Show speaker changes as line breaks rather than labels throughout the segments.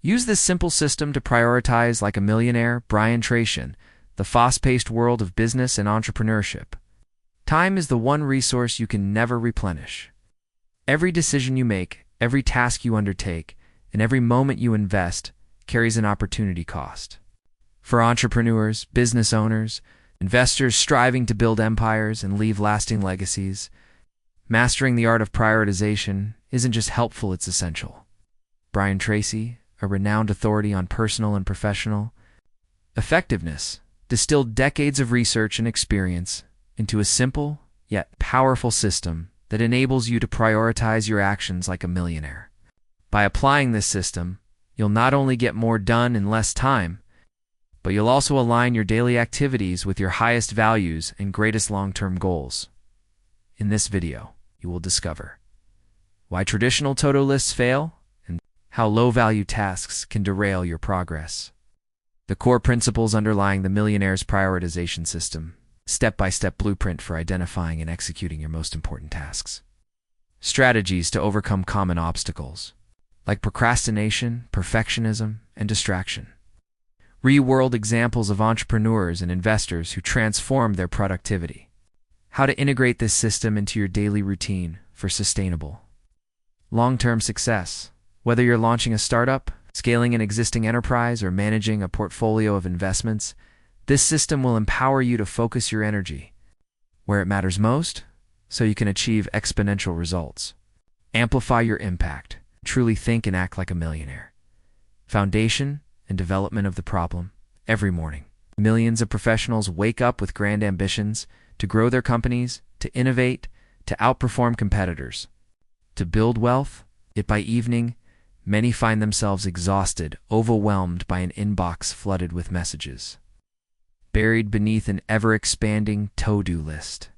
Use this simple system to prioritize like a millionaire. Brian Tracy, the fast-paced world of business and entrepreneurship. Time is the one resource you can never replenish. Every decision you make, every task you undertake, and every moment you invest carries an opportunity cost. For entrepreneurs, business owners, investors striving to build empires and leave lasting legacies, mastering the art of prioritization isn't just helpful, it's essential. Brian Tracy, a renowned authority on personal and professional effectiveness, distilled decades of research and experience into a simple yet powerful system that enables you to prioritize your actions like a millionaire. By applying this system, you'll not only get more done in less time, but you'll also align your daily activities with your highest values and greatest long-term goals. In this video, you will discover why traditional to-do lists fail and how low-value tasks can derail your progress. The core principles underlying the Millionaire's prioritization system, step-by-step blueprint for identifying and executing your most important tasks. Strategies to overcome common obstacles, like procrastination, perfectionism, and distraction. Real-world examples of entrepreneurs and investors who transformed their productivity. How to integrate this system into your daily routine for sustainable long-term success. Whether you're launching a startup, scaling an existing enterprise, or managing a portfolio of investments, this system will empower you to focus your energy where it matters most so you can achieve exponential results. Amplify your impact. Truly think and act like a millionaire. Foundation and development of the problem. Every morning, millions of professionals wake up with grand ambitions to grow their companies, to innovate, to outperform competitors, to build wealth. Yet by evening, many find themselves exhausted, overwhelmed by an inbox flooded with messages, buried beneath an ever-expanding to-do list,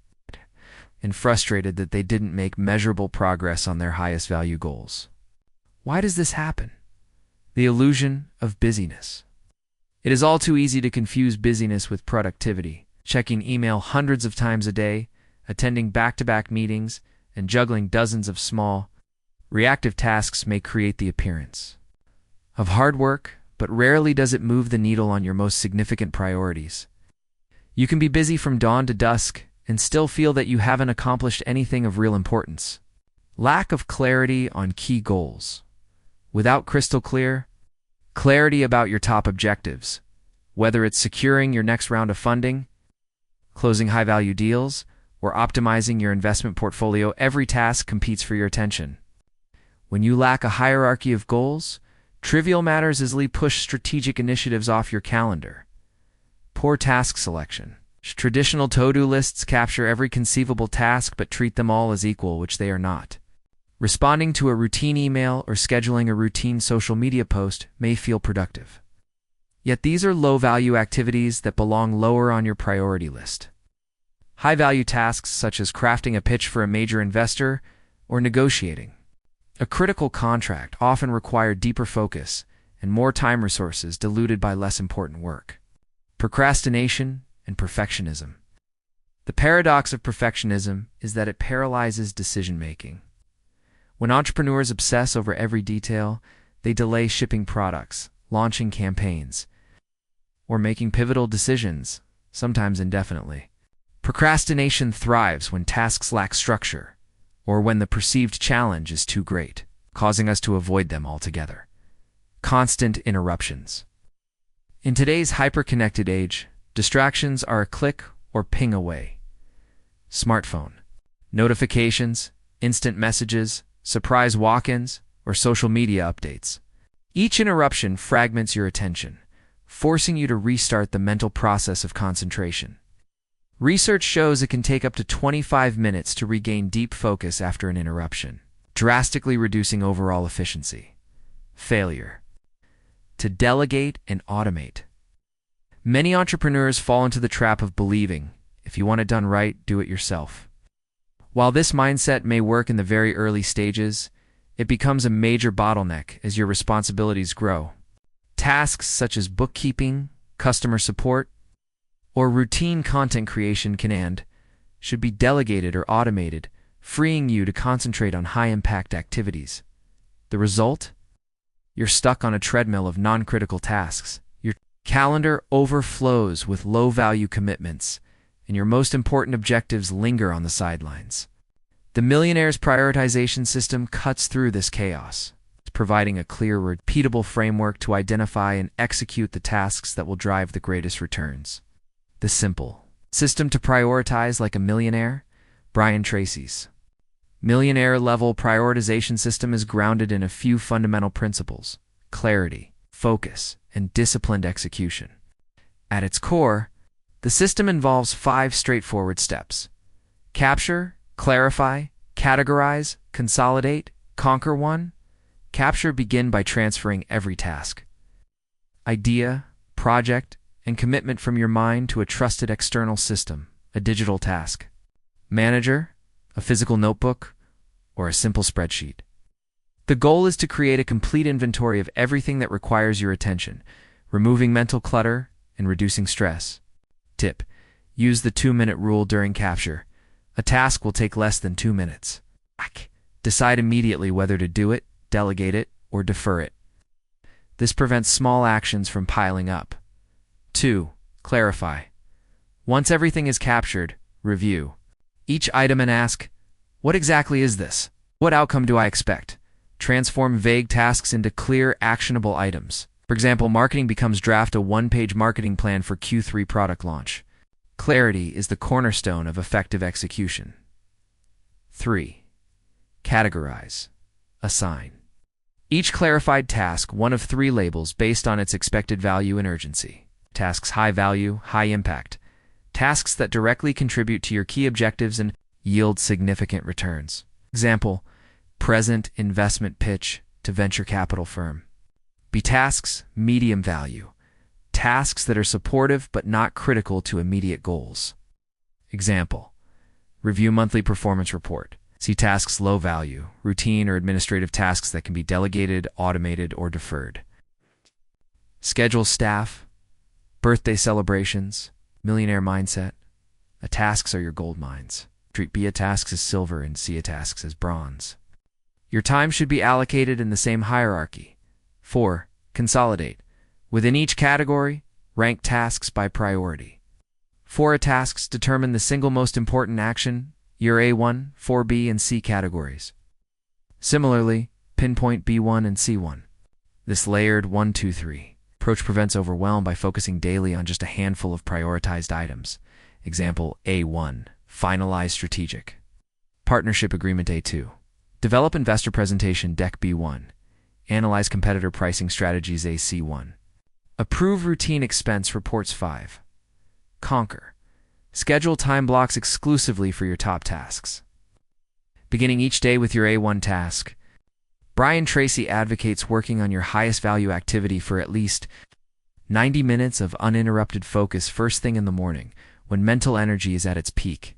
and frustrated that they didn't make measurable progress on their highest value goals. Why does this happen? The illusion of busyness. It is all too easy to confuse busyness with productivity. Checking email hundreds of times a day, attending back-to-back meetings, and juggling dozens of small, reactive tasks may create the appearance of hard work, but rarely does it move the needle on your most significant priorities. You can be busy from dawn to dusk and still feel that you haven't accomplished anything of real importance. Lack of clarity on key goals. Without crystal clear clarity about your top objectives, whether it's securing your next round of funding, closing high-value deals, or optimizing your investment portfolio, every task competes for your attention. When you lack a hierarchy of goals, trivial matters easily push strategic initiatives off your calendar. Poor task selection. Traditional to-do lists capture every conceivable task but treat them all as equal, which they are not. Responding to a routine email or scheduling a routine social media post may feel productive. Yet these are low-value activities that belong lower on your priority list. High-value tasks such as crafting a pitch for a major investor or negotiating a critical contract often require deeper focus and more time resources diluted by less important work. Procrastination and perfectionism. The paradox of perfectionism is that it paralyzes decision-making. When entrepreneurs obsess over every detail, they delay shipping products, launching campaigns, or making pivotal decisions, sometimes indefinitely. Procrastination thrives when tasks lack structure, or when the perceived challenge is too great, causing us to avoid them altogether. Constant interruptions. In today's hyper-connected age, distractions are a click or ping away. Smartphone, notifications, instant messages, surprise walk-ins, or social media updates. Each interruption fragments your attention, forcing you to restart the mental process of concentration. Research shows it can take up to 25 minutes to regain deep focus after an interruption, drastically reducing overall efficiency. Failure. To delegate and automate. Many entrepreneurs fall into the trap of believing, if you want it done right, do it yourself. While this mindset may work in the very early stages, it becomes a major bottleneck as your responsibilities grow. Tasks such as bookkeeping, customer support, or routine content creation should be delegated or automated, freeing you to concentrate on high-impact activities. The result? You're stuck on a treadmill of non-critical tasks. Your calendar overflows with low-value commitments, and your most important objectives linger on the sidelines. The Millionaire's prioritization system cuts through this chaos, providing a clear, repeatable framework to identify and execute the tasks that will drive the greatest returns. The simple system to prioritize like a millionaire, Brian Tracy's Millionaire-level prioritization system is grounded in a few fundamental principles: clarity, focus, and disciplined execution. At its core, the system involves 5 straightforward steps: capture, clarify, categorize, consolidate, conquer. 1. Capture. Begin by transferring every task, idea, project, and commitment from your mind to a trusted external system, a digital task manager, a physical notebook, or a simple spreadsheet. The goal is to create a complete inventory of everything that requires your attention, removing mental clutter and reducing stress. Tip: use the 2-minute rule during capture. A task will take less than 2 minutes. Decide immediately whether to do it, delegate it, or defer it. This prevents small actions from piling up. 2. Clarify. Once everything is captured, review each item and ask, what exactly is this? What outcome do I expect? Transform vague tasks into clear, actionable items. For example, marketing becomes draft a 1-page marketing plan for Q3 product launch. Clarity is the cornerstone of effective execution. 3. Categorize. Assign each clarified task one of 3 labels based on its expected value and urgency. Tasks: high value, high impact. Tasks that directly contribute to your key objectives and yield significant returns. Example: present investment pitch to venture capital firm. B. Tasks: medium value. Tasks that are supportive but not critical to immediate goals. Example: review monthly performance report. See tasks: low value, routine or administrative tasks that can be delegated, automated, or deferred. Schedule staff, birthday celebrations, millionaire mindset. A tasks are your gold mines. Treat B tasks as silver and C tasks as bronze. Your time should be allocated in the same hierarchy. 4. Consolidate. Within each category, rank tasks by priority. 4 tasks determine the single most important action, your A1, 4B, and C categories. Similarly, pinpoint B1 and C1. This layered 1, 2, 3 approach prevents overwhelm by focusing daily on just a handful of prioritized items. Example: A1, finalize strategic partnership agreement. A2, develop investor presentation deck. B1, analyze competitor pricing strategies. AC1, approve routine expense reports. 5. Conquer. Schedule time blocks exclusively for your top tasks. Beginning each day with your A1 task, Brian Tracy advocates working on your highest value activity for at least 90 minutes of uninterrupted focus first thing in the morning, when mental energy is at its peak.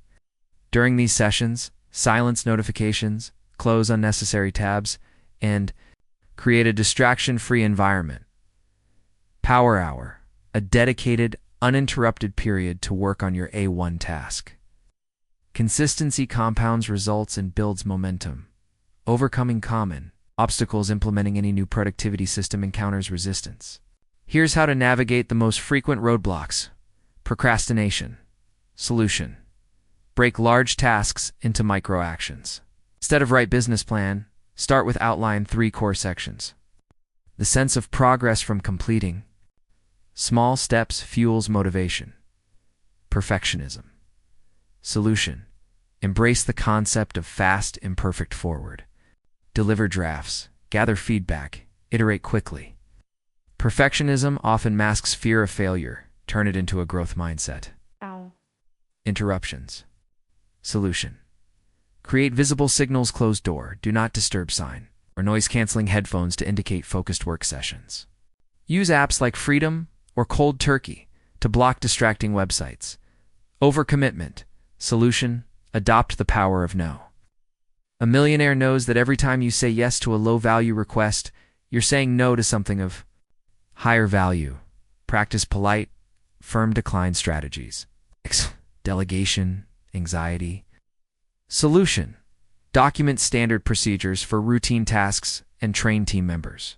During these sessions, silence notifications, close unnecessary tabs, and create a distraction-free environment. Power Hour, a dedicated, uninterrupted period to work on your A1 task. Consistency compounds results and builds momentum. Overcoming common obstacles. Implementing any new productivity system encounters resistance. Here's how to navigate the most frequent roadblocks. Procrastination. Solution: break large tasks into micro actions. Instead of write business plan, start with outline 3 core sections. The sense of progress from completing. Small steps fuels motivation. Perfectionism. Solution: embrace the concept of fast, imperfect forward. Deliver drafts, gather feedback, iterate quickly. Perfectionism often masks fear of failure. Turn it into a growth mindset.
Ow.
Interruptions. Solution: create visible signals, closed door, do not disturb sign, or noise-canceling headphones to indicate focused work sessions. Use apps like Freedom or Cold Turkey to block distracting websites. Overcommitment. Solution: adopt the power of no. A millionaire knows that every time you say yes to a low-value request, you're saying no to something of higher value. Practice polite, firm decline strategies. Delegation, anxiety. Solution: document standard procedures for routine tasks and train team members.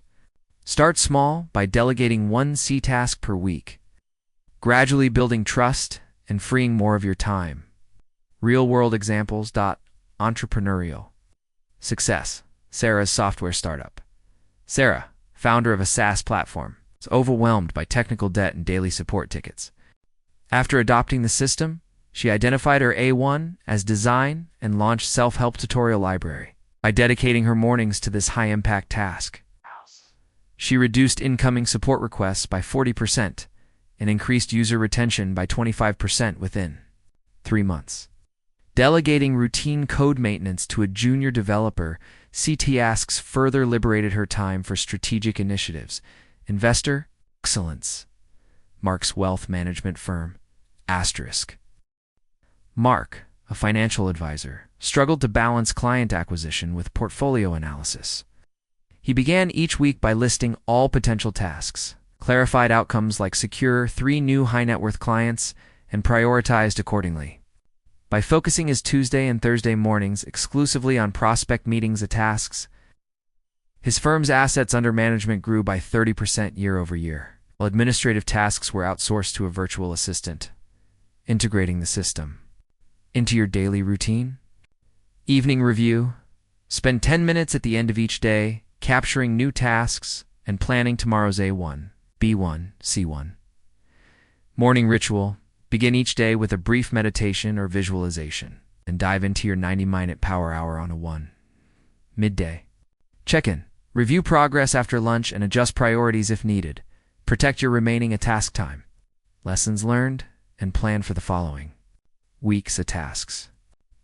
Start small by delegating one C task per week, gradually building trust and freeing more of your time. Real-world examples. Entrepreneurial success. Sarah's software startup. Sarah, founder of a SaaS platform, is overwhelmed by technical debt and daily support tickets. After adopting the system, she identified her A1 as design and launched self-help tutorial library. By dedicating her mornings to this high-impact task, she reduced incoming support requests by 40% and increased user retention by 25% within 3 months. Delegating routine code maintenance to a junior developer, CT Asks further liberated her time for strategic initiatives. Investor excellence. Mark's wealth management firm, Asterisk. Mark, a financial advisor, struggled to balance client acquisition with portfolio analysis. He began each week by listing all potential tasks, clarified outcomes like secure 3 new high-net-worth clients, and prioritized accordingly. By focusing his Tuesday and Thursday mornings exclusively on prospect meetings and tasks, his firm's assets under management grew by 30% year-over-year, while administrative tasks were outsourced to a virtual assistant. Integrating the system into your daily routine. Evening review. Spend 10 minutes at the end of each day capturing new tasks and planning tomorrow's A1, B1, C1. Morning ritual. Begin each day with a brief meditation or visualization, and dive into your 90-minute power hour on a 1. Midday. Check-in. Review progress after lunch and adjust priorities if needed. Protect your remaining task time. Lessons learned, and plan for the following weeks of tasks.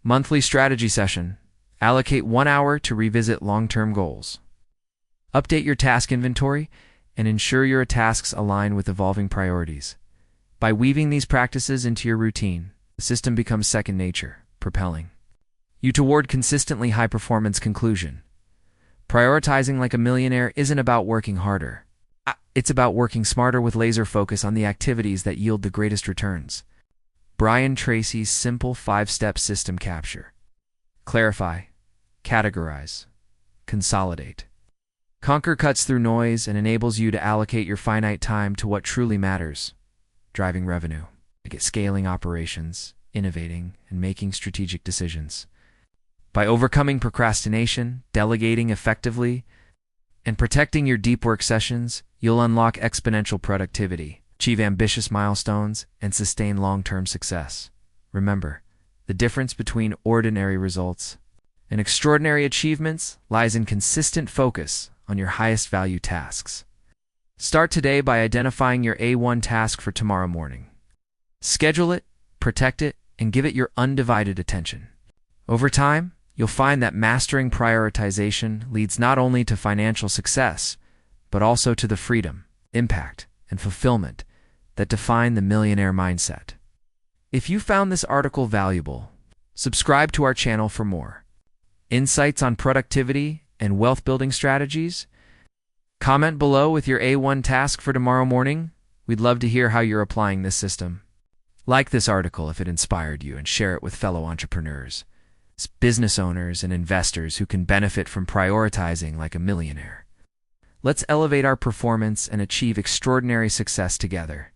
Monthly strategy session. Allocate 1 hour to revisit long-term goals. Update your task inventory and ensure your tasks align with evolving priorities. By weaving these practices into your routine, the system becomes second nature, propelling you toward consistently high-performance conclusion. Prioritizing like a millionaire isn't about working harder. It's about working smarter with laser focus on the activities that yield the greatest returns. Brian Tracy's simple 5-step system capture. Clarify, categorize, consolidate. Conquer cuts through noise and enables you to allocate your finite time to what truly matters. Driving revenue, scaling operations, innovating, and making strategic decisions. By overcoming procrastination, delegating effectively, and protecting your deep work sessions, you'll unlock exponential productivity, achieve ambitious milestones, and sustain long-term success. Remember, the difference between ordinary results and extraordinary achievements lies in consistent focus on your highest value tasks. Start today by identifying your A1 task for tomorrow morning. Schedule it, protect it, and give it your undivided attention. Over time, you'll find that mastering prioritization leads not only to financial success, but also to the freedom, impact, and fulfillment that define the millionaire mindset. If you found this article valuable, subscribe to our channel for more insights on productivity and wealth-building strategies. Comment below with your A1 task for tomorrow morning. We'd love to hear how you're applying this system. Like this article if it inspired you and share it with fellow entrepreneurs, business owners, and investors who can benefit from prioritizing like a millionaire. Let's elevate our performance and achieve extraordinary success together.